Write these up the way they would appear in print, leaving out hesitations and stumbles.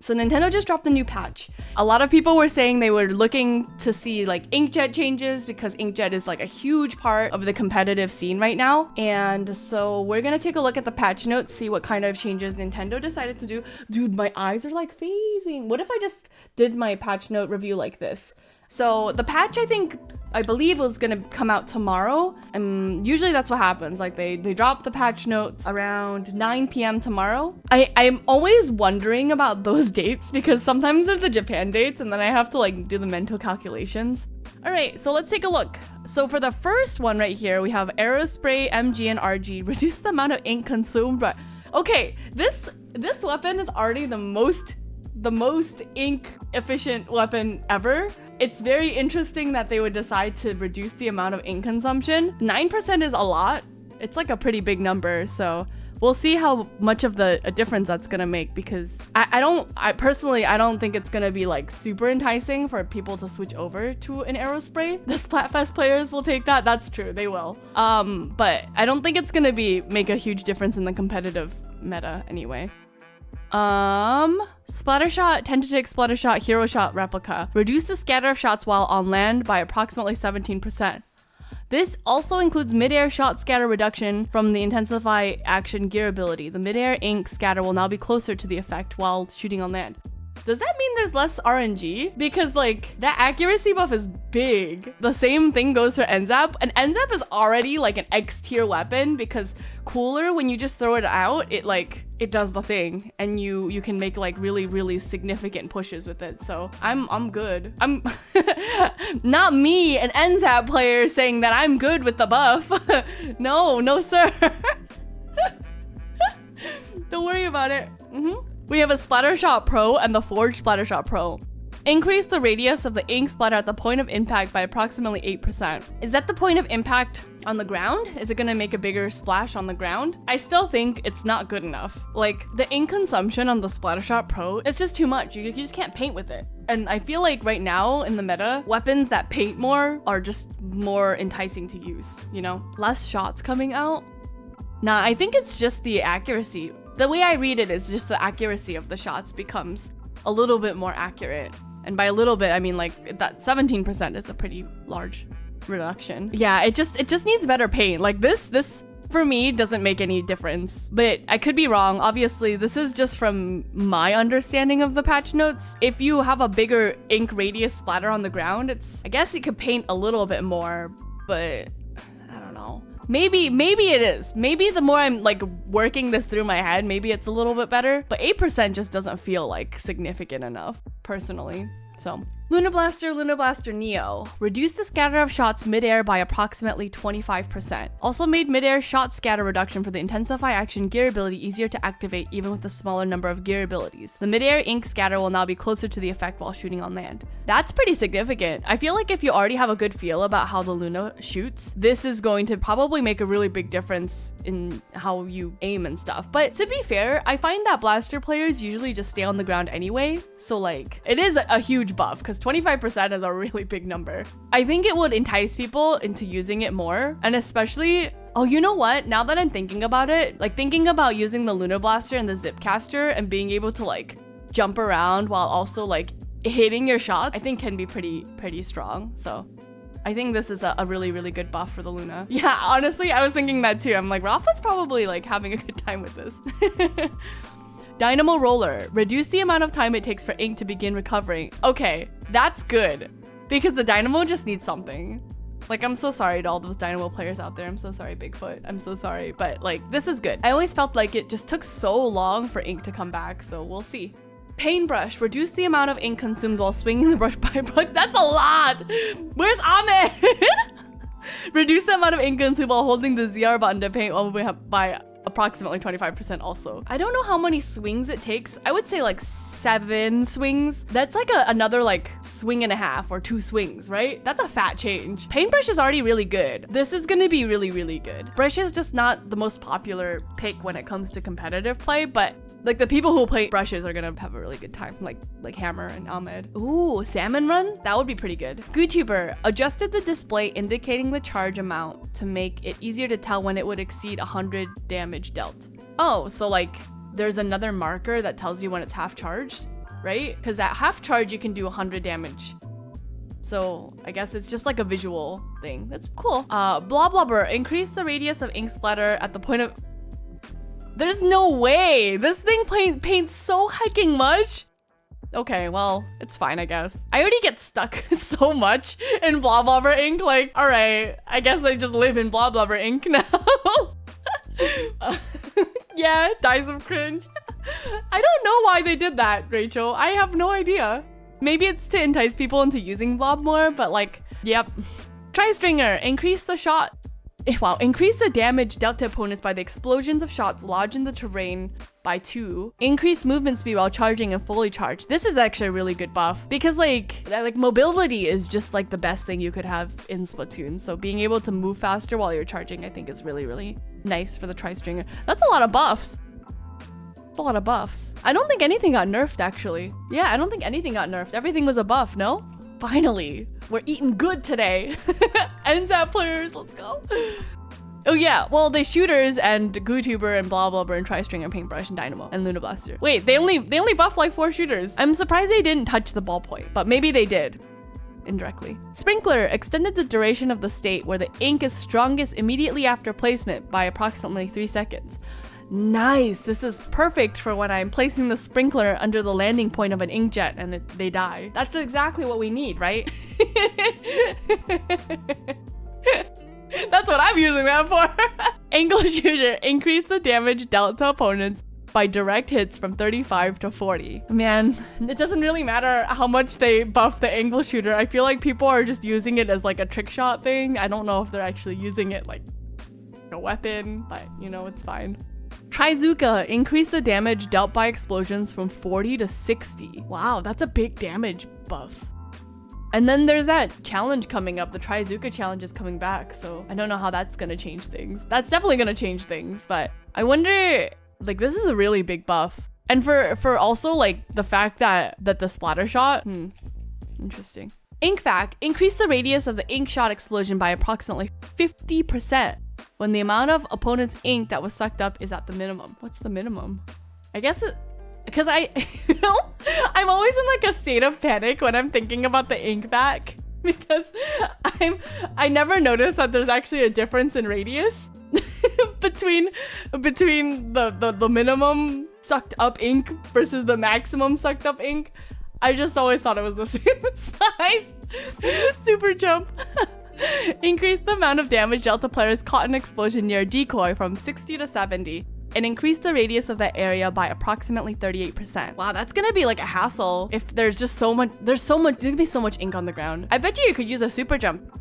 So Nintendo just dropped a new patch. A lot of people were saying they were looking to see like inkjet changes because inkjet is like a huge part of the competitive scene right now. And so we're gonna take a look at the patch notes, see what kind of changes Nintendo decided to do. Dude, my eyes are like phasing. What if I just did my patch note review like this? So the patch, I believe was gonna come out tomorrow. And usually that's what happens. Like they drop the patch notes around 9 p.m. tomorrow. I'm always wondering about those dates because sometimes they're the Japan dates and then I have to like do the mental calculations. All right, so let's take a look. So for the first one right here, we have Aerospray, MG, and RG. Reduce the amount of ink consumed, but okay, this weapon is already the most ink efficient weapon ever. It's very interesting that they would decide to reduce the amount of ink consumption. 9% is a lot. It's like a pretty big number, so we'll see how much of a difference that's gonna make because I personally don't think it's gonna be like super enticing for people to switch over to an Aerospray. The Splatfest players will take that. That's true, they will. But I don't think it's gonna make a huge difference in the competitive meta anyway. Splattershot, Tentatic Splattershot, Hero Shot Replica. Reduce the scatter of shots while on land by approximately 17%. This also includes mid-air shot scatter reduction from the Intensify Action gear ability. The mid-air ink scatter will now be closer to the effect while shooting on land. Does that mean there's less RNG? Because like that accuracy buff is big. The same thing goes for Nzap, and Nzap is already like an X tier weapon because cooler when you just throw it out, it does the thing and you can make like really significant pushes with it. So I'm good. I'm not me, an Nzap player, saying that I'm good with the buff. No sir. Don't worry about it. We have a Splattershot Pro and the Forged Splattershot Pro. Increase the radius of the ink splatter at the point of impact by approximately 8%. Is that the point of impact on the ground? Is it gonna make a bigger splash on the ground? I still think it's not good enough. Like the ink consumption on the Splattershot Pro, it's just too much. You just can't paint with it. And I feel like right now in the meta, weapons that paint more are just more enticing to use, you know? Less shots coming out? Nah, I think it's just the accuracy. The way I read it is just the accuracy of the shots becomes a little bit more accurate. And by a little bit, I mean like that 17% is a pretty large reduction. Yeah, it just needs better paint. Like this for me doesn't make any difference, but I could be wrong. Obviously, this is just from my understanding of the patch notes. If you have a bigger ink radius splatter on the ground, I guess it could paint a little bit more, but I don't know. Maybe it is. Maybe the more I'm like working this through my head, maybe it's a little bit better, but 8% just doesn't feel like significant enough personally. So Luna Blaster Neo. Reduce the scatter of shots mid-air by approximately 25%. Also made mid-air shot scatter reduction for the Intensify Action gear ability easier to activate even with a smaller number of gear abilities. The mid-air ink scatter will now be closer to the effect while shooting on land. That's pretty significant. I feel like if you already have a good feel about how the Luna shoots, this is going to probably make a really big difference in how you aim and stuff. But to be fair, I find that blaster players usually just stay on the ground anyway. So like, it is a huge buff because 25% is a really big number. I think it would entice people into using it more, and especially, oh, you know what? Now that I'm thinking about it, like thinking about using the Luna Blaster and the Zipcaster and being able to like jump around while also like hitting your shots, I think can be pretty strong. So I think this is a really good buff for the Luna. Yeah, honestly, I was thinking that too. I'm like, Rafa's probably like having a good time with this. Dynamo Roller. Reduce the amount of time it takes for ink to begin recovering. Okay, that's good. Because the Dynamo just needs something. Like, I'm so sorry to all those Dynamo players out there. I'm so sorry, Bigfoot. I'm so sorry. But, like, this is good. I always felt like it just took so long for ink to come back. So, we'll see. Paintbrush. Reduce the amount of ink consumed while swinging the brush by brush. That's a lot! Where's Ahmed? Reduce the amount of ink consumed while holding the ZR button to paint while moving up by approximately 25% also. I don't know how many swings it takes. I would say like 7 swings. That's like another like swing and a half or 2 swings, right? That's a fat change. Paintbrush is already really good. This is gonna be really good. Brush is just not the most popular pick when it comes to competitive play, but like the people who play brushes are gonna have a really good time, like Hammer and Ahmed. Ooh, Salmon Run? That would be pretty good. GooTuber adjusted the display indicating the charge amount to make it easier to tell when it would exceed 100 damage dealt. Oh, so like there's another marker that tells you when it's half charged? right? Because at half charge, you can do 100 damage. So I guess it's just like a visual thing. That's cool. Blah blah blah. Increase the radius of ink splatter at the point of... There's no way! This thing paints so hecking much! Okay, well, it's fine, I guess. I already get stuck so much in blah blah blah ink. Like, alright, I guess I just live in blah blah blah ink now. Yeah, dies of cringe. I don't know why they did that, Rachel. I have no idea. Maybe it's to entice people into using blob more, but like, yep. Tri-stringer, increase the shot. Wow, increase the damage dealt to opponents by the explosions of shots lodged in the terrain by 2. Increase movement speed while charging and fully charged. This is actually a really good buff because like mobility is just like the best thing you could have in Splatoon. So being able to move faster while you're charging, I think is really, really nice for the Tri-stringer. That's a lot of buffs. That's a lot of buffs. I don't think anything got nerfed actually. Yeah, I don't think anything got nerfed. Everything was a buff, no? Finally, we're eating good today. Nzap players, let's go. Oh yeah, well, they shooters and GooTuber and blah blah blah and Tri-stringer and Paintbrush and Dynamo and Luna Blaster. Wait, they only buffed like 4 shooters. I'm surprised they didn't touch the ballpoint, but maybe they did. Indirectly. Sprinkler extended the duration of the state where the ink is strongest immediately after placement by approximately 3 seconds. Nice, this is perfect for when I'm placing the sprinkler under the landing point of an inkjet and they die. That's exactly what we need, right? That's what I'm using that for. Angle shooter, increase the damage dealt to opponents by direct hits from 35 to 40. Man, it doesn't really matter how much they buff the angle shooter. I feel like people are just using it as like a trick shot thing. I don't know if they're actually using it like a weapon, but you know, it's fine. Trizuka, increase the damage dealt by explosions from 40 to 60. Wow, that's a big damage buff. And then there's that challenge coming up. The Trizuka challenge is coming back, so I don't know how that's gonna change things. That's definitely gonna change things, but I wonder, like, this is a really big buff. And for also like the fact that the splatter shot, interesting. Ink fact, increase the radius of the ink shot explosion by approximately 50%. When the amount of opponent's ink that was sucked up is at the minimum. What's the minimum? I guess it, because you know, I'm always in like a state of panic when I'm thinking about the ink vac because I never noticed that there's actually a difference in radius between the minimum sucked up ink versus the maximum sucked up ink. I just always thought it was the same size. Super jump. Increase the amount of damage dealt to players caught in an explosion near a decoy from 60 to 70 and increase the radius of that area by approximately 38%. Wow, that's gonna be like a hassle if there's just there's gonna be so much ink on the ground. I bet you could use a super chump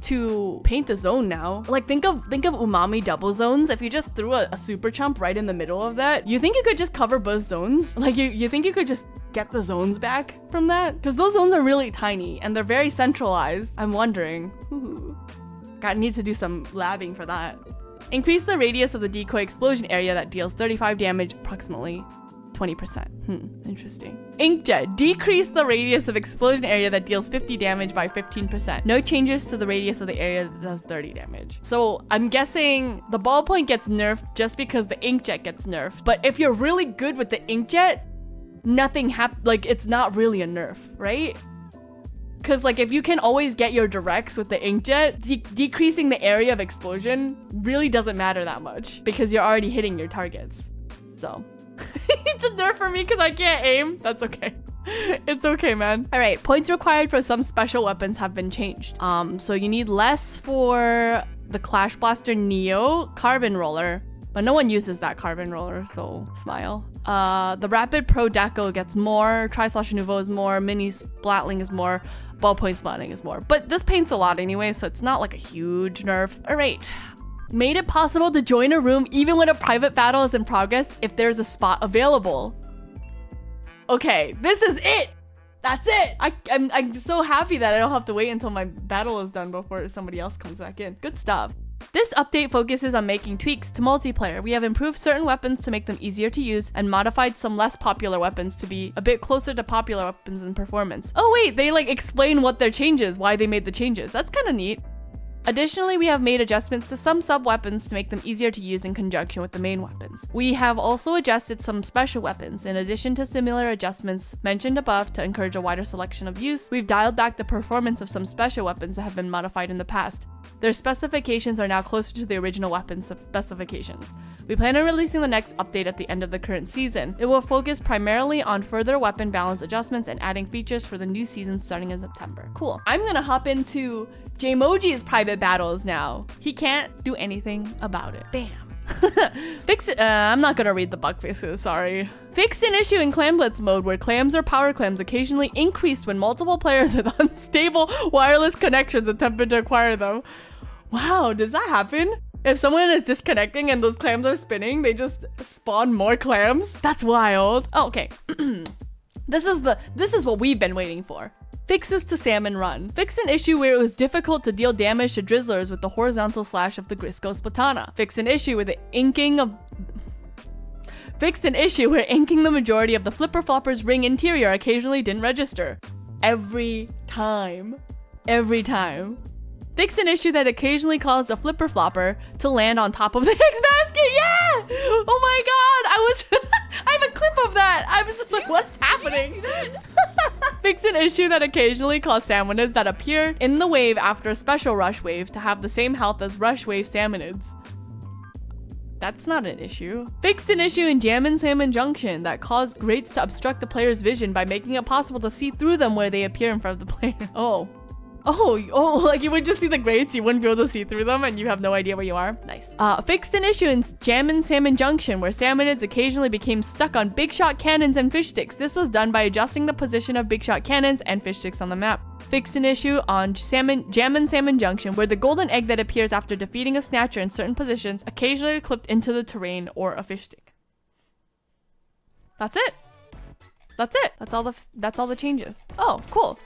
to paint the zone now. Like think of umami double zones. If you just threw a super chump right in the middle of that, you think you could just cover both zones? Like you think you could just get the zones back from that? Because those zones are really tiny and they're very centralized. I'm wondering. Ooh. God, need to do some labbing for that. Increase the radius of the decoy explosion area that deals 35 damage, approximately 20%. Interesting. Inkjet, decrease the radius of explosion area that deals 50 damage by 15%. No changes to the radius of the area that does 30 damage. So I'm guessing the ballpoint gets nerfed just because the inkjet gets nerfed. But if you're really good with the inkjet, nothing like it's not really a nerf, right? Because like if you can always get your directs with the inkjet, decreasing the area of explosion really doesn't matter that much because you're already hitting your targets. So it's a nerf for me because I can't aim. That's okay. It's okay, man. All right, points required for some special weapons have been changed. So you need less for the Clash Blaster Neo Carbon Roller, but no one uses that Carbon Roller, so smile. The Rapid Pro Deco gets more, Tri-Slash Nouveau is more, Mini Splatling is more, Ballpoint Splatling is more. But this paints a lot anyway, so it's not like a huge nerf. All right. Made it possible to join a room even when a private battle is in progress if there's a spot available. Okay, this is it. That's it. I'm so happy that I don't have to wait until my battle is done before somebody else comes back in. Good stuff. This update focuses on making tweaks to multiplayer. We have improved certain weapons to make them easier to use and modified some less popular weapons to be a bit closer to popular weapons in performance. Oh wait, they like explain what their changes, why they made the changes. That's kind of neat. Additionally, we have made adjustments to some sub-weapons to make them easier to use in conjunction with the main weapons. We have also adjusted some special weapons. In addition to similar adjustments mentioned above to encourage a wider selection of use, we've dialed back the performance of some special weapons that have been modified in the past. Their specifications are now closer to the original weapons specifications. We plan on releasing the next update at the end of the current season. It will focus primarily on further weapon balance adjustments and adding features for the new season starting in September. Cool. I'm gonna hop into Jmoji's private battles now. He can't do anything about it. Bam. Fix it. I'm not gonna read the bug fixes, sorry. Fixed an issue in Clam Blitz mode where clams or power clams occasionally increased when multiple players with unstable wireless connections attempted to acquire them. Wow, does that happen? If someone is disconnecting and those clams are spinning, they just spawn more clams? That's wild. Oh, okay. This is what we've been waiting for. Fixes to Salmon Run. Fix an issue where it was difficult to deal damage to drizzlers with the horizontal slash of the Grisco Splatana. Fix an issue with the inking of... Fixed an issue where inking the majority of the flipper flopper's ring interior occasionally didn't register. Every time. Every time. Fixed an issue that occasionally caused a flipper flopper to land on top of the next basket. Yeah! Oh my god! I have a clip of that. I was just like, what's happening? Fix an issue that occasionally caused salmonids that appear in the wave after a special rush wave to have the same health as rush wave salmonids. That's not an issue. Fixed an issue in Jammin' Salmon Junction that caused grates to obstruct the player's vision by making it possible to see through them where they appear in front of the player. Oh, like you would just see the grates, you wouldn't be able to see through them and you have no idea where you are. Nice. Fixed an issue in Jammin' Salmon Junction where salmonids occasionally became stuck on big shot cannons and fish sticks. This was done by adjusting the position of big shot cannons and fish sticks on the map. Fixed an issue on Jammin' Salmon Junction where the golden egg that appears after defeating a snatcher in certain positions occasionally clipped into the terrain or a fish stick. That's it. That's it. That's all the changes. Oh, cool.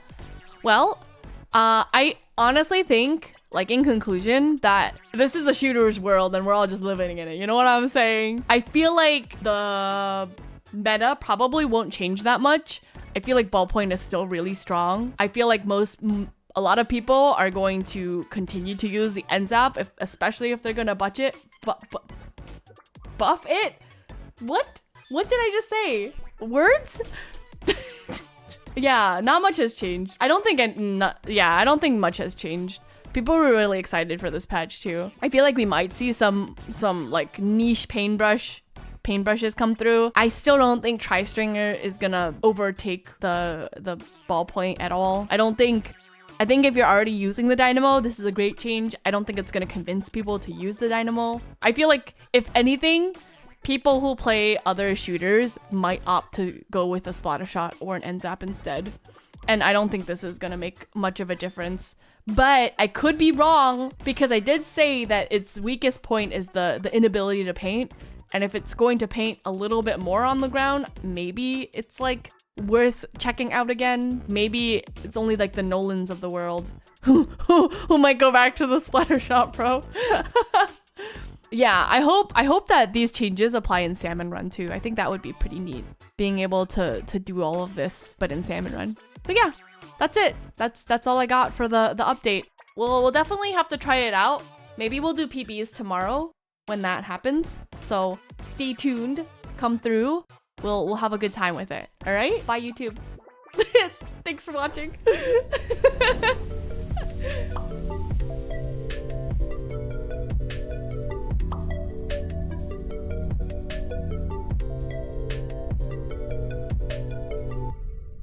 Well, I honestly think, like in conclusion, that this is a shooter's world and we're all just living in it. You know what I'm saying? I feel like the meta probably won't change that much. I feel like ballpoint is still really strong. I feel like a lot of people are going to continue to use the Nzap, especially if they're gonna buff it. What did I just say? Words? Yeah, not much has changed. I don't think much has changed. People were really excited for this patch too. I feel like we might see some like niche paintbrushes come through. I still don't think Tri-Stringer is gonna overtake the ballpoint at all. I think if you're already using the Dynamo, this is a great change. I don't think it's gonna convince people to use the Dynamo. I feel like if anything, people who play other shooters might opt to go with a Splattershot or an Nzap instead. And I don't think this is gonna make much of a difference. But I could be wrong because I did say that its weakest point is the inability to paint. And if it's going to paint a little bit more on the ground, maybe it's like worth checking out again. Maybe it's only like the Nolans of the world who might go back to the Splattershot Pro. Yeah, I hope that these changes apply in Salmon Run too. I think that would be pretty neat, being able to do all of this, but in Salmon Run. But yeah, that's it. That's all I got for the update. We'll definitely have to try it out. Maybe we'll do PBs tomorrow when that happens. So stay tuned. Come through. We'll have a good time with it. All right? Bye, YouTube. Thanks for watching.